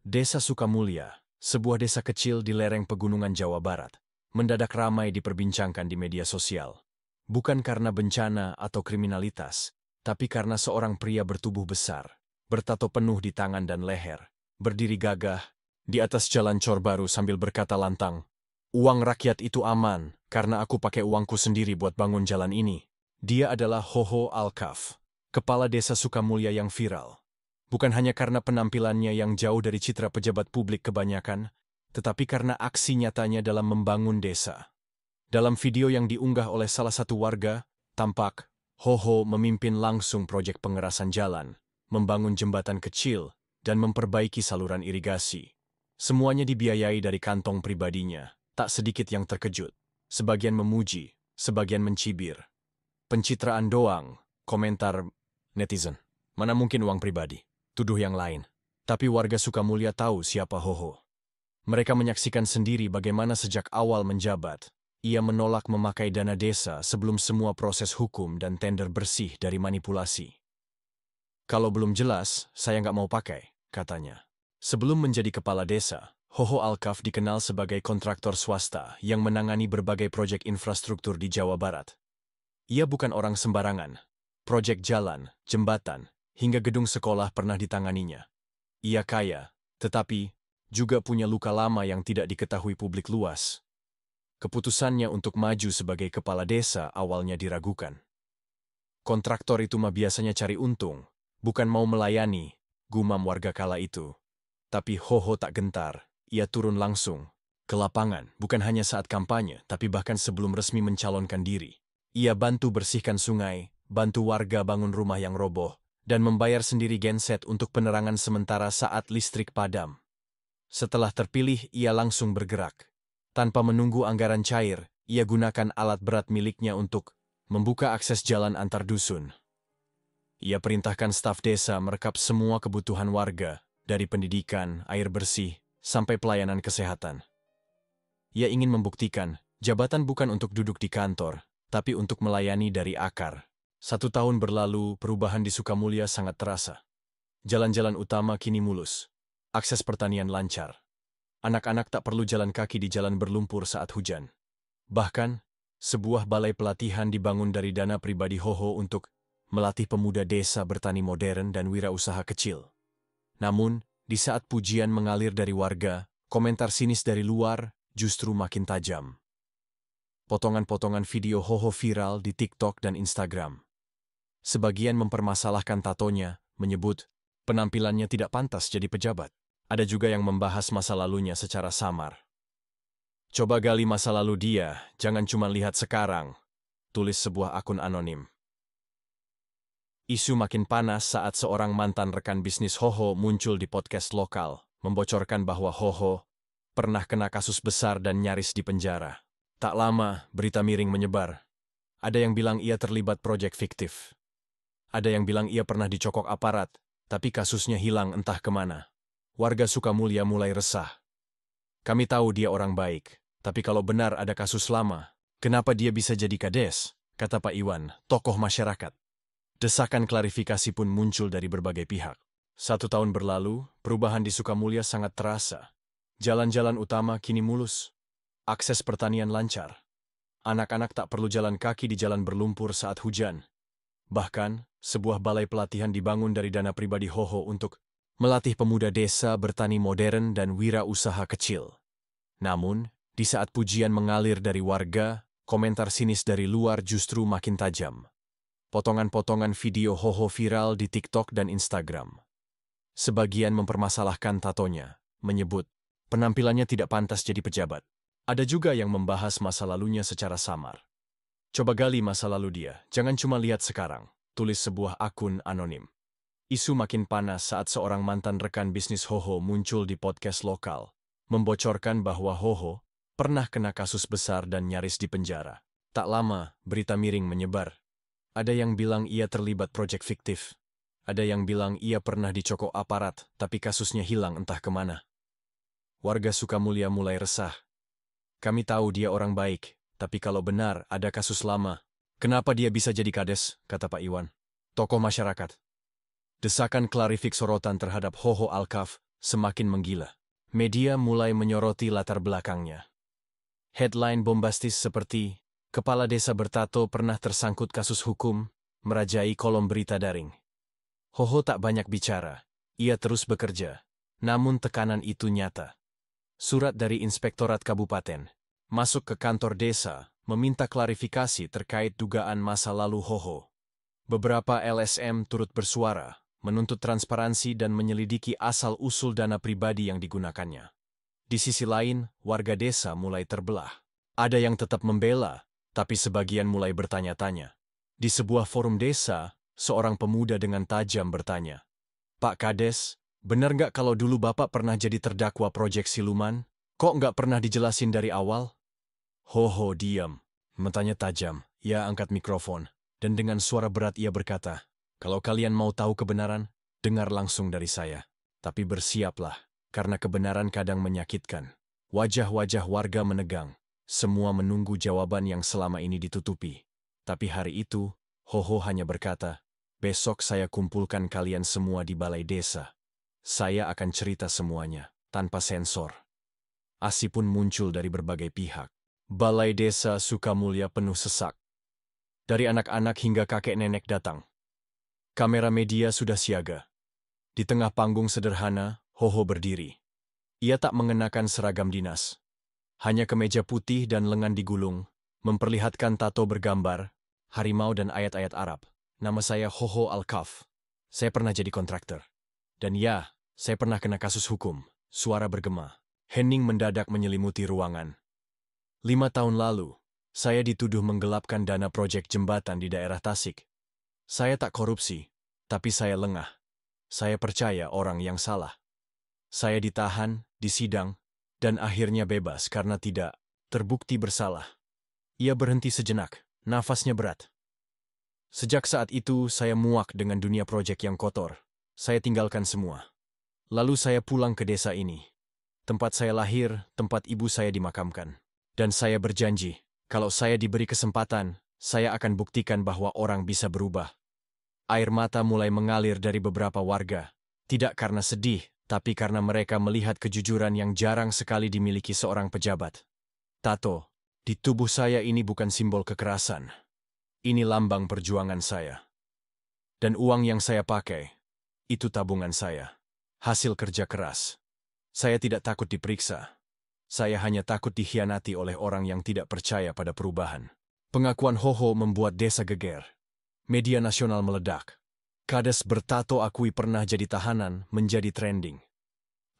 Desa Sukamulya, sebuah desa kecil di lereng pegunungan Jawa Barat, mendadak ramai diperbincangkan di media sosial. Bukan karena bencana atau kriminalitas, tapi karena seorang pria bertubuh besar, bertato penuh di tangan dan leher, berdiri gagah di atas jalan Cor Baru sambil berkata lantang, "Uang rakyat itu aman, karena aku pakai uangku sendiri buat bangun jalan ini." Dia adalah Hoho Alkaf, kepala desa Sukamulya yang viral. Bukan hanya karena penampilannya yang jauh dari citra pejabat publik kebanyakan, tetapi karena aksi nyatanya dalam membangun desa. Dalam video yang diunggah oleh salah satu warga, tampak Hoho memimpin langsung proyek pengerasan jalan, membangun jembatan kecil, dan memperbaiki saluran irigasi. Semuanya dibiayai dari kantong pribadinya, tak sedikit yang terkejut. Sebagian memuji, sebagian mencibir. Pencitraan doang, komentar netizen. Mana mungkin uang pribadi? Tuduh yang lain. Tapi warga Sukamulya tahu siapa Hoho. Mereka menyaksikan sendiri bagaimana sejak awal menjabat, ia menolak memakai dana desa sebelum semua proses hukum dan tender bersih dari manipulasi. "Kalau belum jelas, saya nggak mau pakai," katanya. Sebelum menjadi kepala desa, Hoho Alkaf dikenal sebagai kontraktor swasta yang menangani berbagai proyek infrastruktur di Jawa Barat. Ia bukan orang sembarangan. Proyek jalan, jembatan, hingga gedung sekolah pernah ditanganinya. Ia kaya, tetapi juga punya luka lama yang tidak diketahui publik luas. Keputusannya untuk maju sebagai kepala desa awalnya diragukan. Kontraktor itu mah biasanya cari untung, bukan mau melayani, gumam warga kala itu. Tapi Hoho tak gentar, ia turun langsung ke lapangan, bukan hanya saat kampanye, tapi bahkan sebelum resmi mencalonkan diri. Ia bantu bersihkan sungai, bantu warga bangun rumah yang roboh, dan membayar sendiri genset untuk penerangan sementara saat listrik padam. Setelah terpilih, ia langsung bergerak. Tanpa menunggu anggaran cair, ia gunakan alat berat miliknya untuk membuka akses jalan antar dusun. Ia perintahkan staf desa merekap semua kebutuhan warga, dari pendidikan, air bersih, sampai pelayanan kesehatan. Ia ingin membuktikan, jabatan bukan untuk duduk di kantor, tapi untuk melayani dari akar. 1 tahun berlalu, perubahan di Sukamulya sangat terasa. Jalan-jalan utama kini mulus. Akses pertanian lancar. Anak-anak tak perlu jalan kaki di jalan berlumpur saat hujan. Bahkan, sebuah balai pelatihan dibangun dari dana pribadi Hoho untuk melatih pemuda desa bertani modern dan wirausaha kecil. Namun, di saat pujian mengalir dari warga, komentar sinis dari luar justru makin tajam. Potongan-potongan video Hoho viral di TikTok dan Instagram. Sebagian mempermasalahkan tatonya, menyebut penampilannya tidak pantas jadi pejabat. Ada juga yang membahas masa lalunya secara samar. "Coba gali masa lalu dia, jangan cuma lihat sekarang," tulis sebuah akun anonim. Isu makin panas saat seorang mantan rekan bisnis Hoho muncul di podcast lokal, membocorkan bahwa Hoho pernah kena kasus besar dan nyaris dipenjara. Tak lama, berita miring menyebar. Ada yang bilang ia terlibat proyek fiktif. Ada yang bilang ia pernah dicokok aparat, tapi kasusnya hilang entah kemana. Warga Sukamulya mulai resah. "Kami tahu dia orang baik, tapi kalau benar ada kasus lama, kenapa dia bisa jadi kades?" kata Pak Iwan, tokoh masyarakat. Desakan klarifikasi pun muncul dari berbagai pihak. 1 tahun berlalu, perubahan di Sukamulya sangat terasa. Jalan-jalan utama kini mulus. Akses pertanian lancar. Anak-anak tak perlu jalan kaki di jalan berlumpur saat hujan. Bahkan, sebuah balai pelatihan dibangun dari dana pribadi Hoho untuk melatih pemuda desa bertani modern dan wirausaha kecil. Namun, di saat pujian mengalir dari warga, komentar sinis dari luar justru makin tajam. Potongan-potongan video Hoho viral di TikTok dan Instagram. Sebagian mempermasalahkan tatonya, menyebut penampilannya tidak pantas jadi pejabat. Ada juga yang membahas masa lalunya secara samar. "Coba gali masa lalu dia, jangan cuma lihat sekarang," tulis sebuah akun anonim. Isu makin panas saat seorang mantan rekan bisnis Hoho muncul di podcast lokal, membocorkan bahwa Hoho pernah kena kasus besar dan nyaris dipenjara. Tak lama, berita miring menyebar. Ada yang bilang ia terlibat proyek fiktif. Ada yang bilang ia pernah dicokok aparat, tapi kasusnya hilang entah kemana. Warga Sukamulya mulai resah. "Kami tahu dia orang baik, tapi kalau benar ada kasus lama, kenapa dia bisa jadi kades?" kata Pak Iwan, tokoh masyarakat. Desakan klarifik sorotan terhadap Hoho Alkaf semakin menggila. Media mulai menyoroti latar belakangnya. Headline bombastis seperti, "Kepala Desa Bertato pernah tersangkut kasus hukum," merajai kolom berita daring. Hoho tak banyak bicara. Ia terus bekerja. Namun tekanan itu nyata. Surat dari Inspektorat Kabupaten masuk ke kantor desa, meminta klarifikasi terkait dugaan masa lalu Hoho. Beberapa LSM turut bersuara, menuntut transparansi dan menyelidiki asal-usul dana pribadi yang digunakannya. Di sisi lain, warga desa mulai terbelah. Ada yang tetap membela, tapi sebagian mulai bertanya-tanya. Di sebuah forum desa, seorang pemuda dengan tajam bertanya, "Pak Kades, benar nggak kalau dulu Bapak pernah jadi terdakwa proyek siluman? Kok nggak pernah dijelasin dari awal?" Hoho diam. Matanya tajam. Ia angkat mikrofon. Dan dengan suara berat ia berkata, "Kalau kalian mau tahu kebenaran, dengar langsung dari saya. Tapi bersiaplah, karena kebenaran kadang menyakitkan." Wajah-wajah warga menegang. Semua menunggu jawaban yang selama ini ditutupi. Tapi hari itu, Hoho hanya berkata, "Besok saya kumpulkan kalian semua di balai desa. Saya akan cerita semuanya, tanpa sensor." ASI pun muncul dari berbagai pihak. Balai Desa Sukamulya penuh sesak. Dari anak-anak hingga kakek nenek datang. Kamera media sudah siaga. Di tengah panggung sederhana, Hoho berdiri. Ia tak mengenakan seragam dinas. Hanya kemeja putih dan lengan digulung, memperlihatkan tato bergambar, harimau dan ayat-ayat Arab. "Nama saya Hoho Al-Kaf. Saya pernah jadi kontraktor. Dan ya, saya pernah kena kasus hukum." Suara bergema. Hening mendadak menyelimuti ruangan. 5 tahun lalu, saya dituduh menggelapkan dana proyek jembatan di daerah Tasik. Saya tak korupsi, tapi saya lengah. Saya percaya orang yang salah. Saya ditahan, disidang, dan akhirnya bebas karena tidak terbukti bersalah. Ia berhenti sejenak, nafasnya berat. Sejak saat itu, saya muak dengan dunia proyek yang kotor. Saya tinggalkan semua. Lalu saya pulang ke desa ini. Tempat saya lahir, tempat ibu saya dimakamkan. Dan saya berjanji, kalau saya diberi kesempatan, saya akan buktikan bahwa orang bisa berubah. Air mata mulai mengalir dari beberapa warga. Tidak karena sedih, tapi karena mereka melihat kejujuran yang jarang sekali dimiliki seorang pejabat. Tato, di tubuh saya ini bukan simbol kekerasan. Ini lambang perjuangan saya. Dan uang yang saya pakai, itu tabungan saya. Hasil kerja keras. Saya tidak takut diperiksa. Saya hanya takut dikhianati oleh orang yang tidak percaya pada perubahan. Pengakuan Hoho membuat desa geger. Media nasional meledak. Kades Bertato akui pernah jadi tahanan menjadi trending.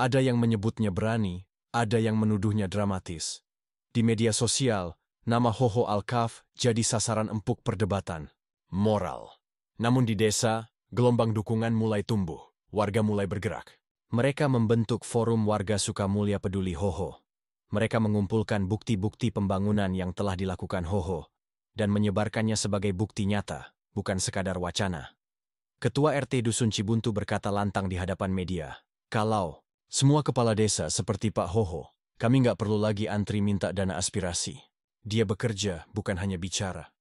Ada yang menyebutnya berani, ada yang menuduhnya dramatis. Di media sosial, nama Hoho Al-Kaf jadi sasaran empuk perdebatan moral. Namun di desa, gelombang dukungan mulai tumbuh. Warga mulai bergerak. Mereka membentuk forum warga Sukamulya Peduli Hoho. Mereka mengumpulkan bukti-bukti pembangunan yang telah dilakukan Hoho dan menyebarkannya sebagai bukti nyata, bukan sekadar wacana. Ketua RT Dusun Cibuntu berkata lantang di hadapan media, "Kalau semua kepala desa seperti Pak Hoho, kami nggak perlu lagi antri minta dana aspirasi." Dia bekerja, bukan hanya bicara.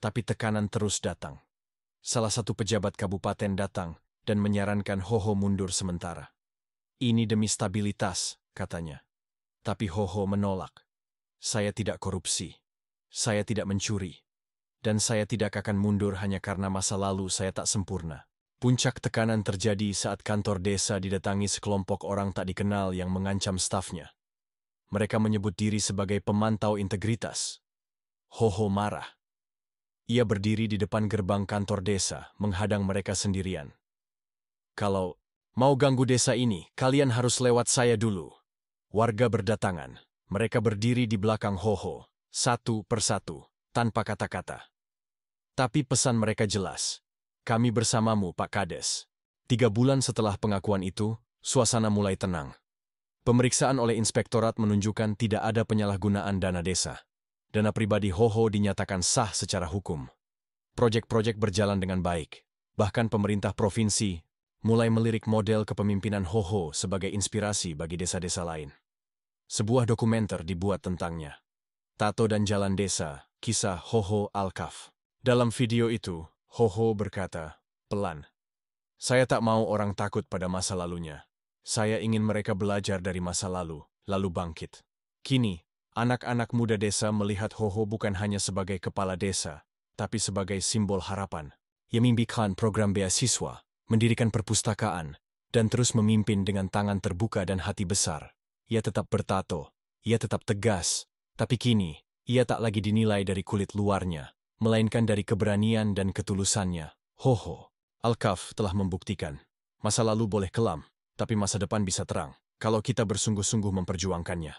Tapi tekanan terus datang. Salah satu pejabat kabupaten datang dan menyarankan Hoho mundur sementara. "Ini demi stabilitas," katanya. Tapi Hoho menolak. "Saya tidak korupsi. Saya tidak mencuri. Dan saya tidak akan mundur hanya karena masa lalu saya tak sempurna." Puncak tekanan terjadi saat kantor desa didatangi sekelompok orang tak dikenal yang mengancam stafnya. Mereka menyebut diri sebagai pemantau integritas. Hoho marah. Ia berdiri di depan gerbang kantor desa, menghadang mereka sendirian. "Kalau mau ganggu desa ini, kalian harus lewat saya dulu." Warga berdatangan. Mereka berdiri di belakang Hoho, satu persatu, tanpa kata-kata. Tapi pesan mereka jelas. "Kami bersamamu, Pak Kades." 3 bulan setelah pengakuan itu, suasana mulai tenang. Pemeriksaan oleh inspektorat menunjukkan tidak ada penyalahgunaan dana desa. Dana pribadi Hoho dinyatakan sah secara hukum. Proyek-proyek berjalan dengan baik. Bahkan pemerintah provinsi mulai melirik model kepemimpinan Hoho sebagai inspirasi bagi desa-desa lain. Sebuah dokumenter dibuat tentangnya. Tato dan Jalan Desa, kisah Hoho Al-Kaf. Dalam video itu, Hoho berkata, pelan, "Saya tak mau orang takut pada masa lalunya. Saya ingin mereka belajar dari masa lalu, lalu bangkit. Kini, anak-anak muda desa melihat Hoho bukan hanya sebagai kepala desa, tapi sebagai simbol harapan. Ia mimpikan program beasiswa, mendirikan perpustakaan, dan terus memimpin dengan tangan terbuka dan hati besar. Ia tetap bertato, ia tetap tegas, tapi kini, ia tak lagi dinilai dari kulit luarnya, melainkan dari keberanian dan ketulusannya. Hoho, Alkaf telah membuktikan, masa lalu boleh kelam, tapi masa depan bisa terang, kalau kita bersungguh-sungguh memperjuangkannya.